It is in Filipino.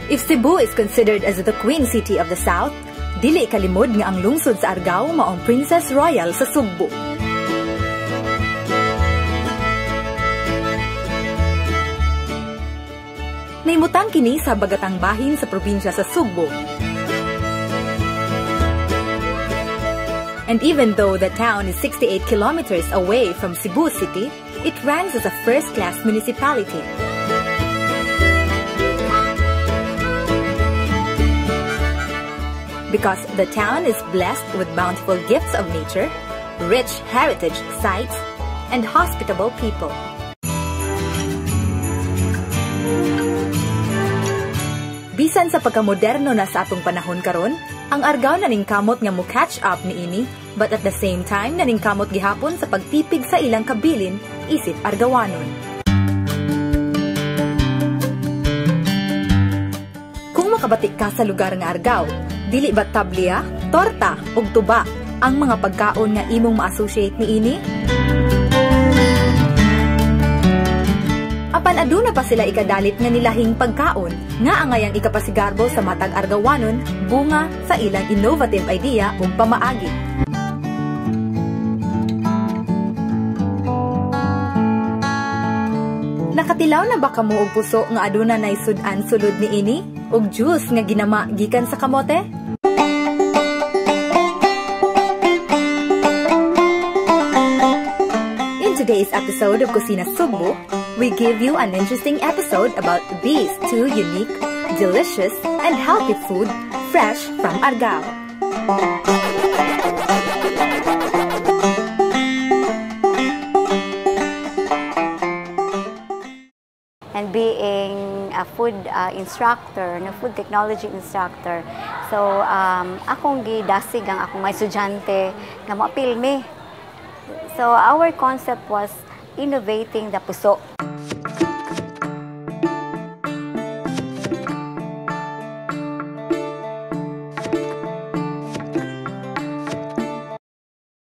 If Cebu is considered as the Queen City of the South, dili kalimod nga ang lungsod sa Argao maong Princess Royal sa Sugbo. Naimutang kini sa bagatang bahin sa probinsya sa Sugbo. And even though the town is 68 kilometers away from Cebu City, it ranks as a first-class municipality. Because the town is blessed with bountiful gifts of nature, rich heritage sites, and hospitable people. Bisan sa pagkamoderno na sa atong panahon karon, ang Argao naningkamot nga mo catch up niini, but at the same time naningkamot gihapon sa pagtipig sa ilang kabilin isip Argawanon. Kung makabatik ka sa lugar nga Argao, dili ba tablia, torta ug tuba ang mga pagkaon nga imong ma-associate niini? Apan aduna pa sila ikadalit nga nilahing pagkaon nga angayang ikapasigarbo sa matag Argawanon bunga sa ilang innovative idea ug pamaagi. Nakatilaw na ba kamo og puso nga aduna nay sud-an sulod niini ug juice nga ginama gikan sa kamote? In today's episode of Kusina Sugbo, we give you an interesting episode about these two unique, delicious, and healthy food fresh from Argao. And being a food instructor, no, food technology instructor, so akong gidasig ang akong mga estudyante nga mo pilme. So our concept was innovating the puso.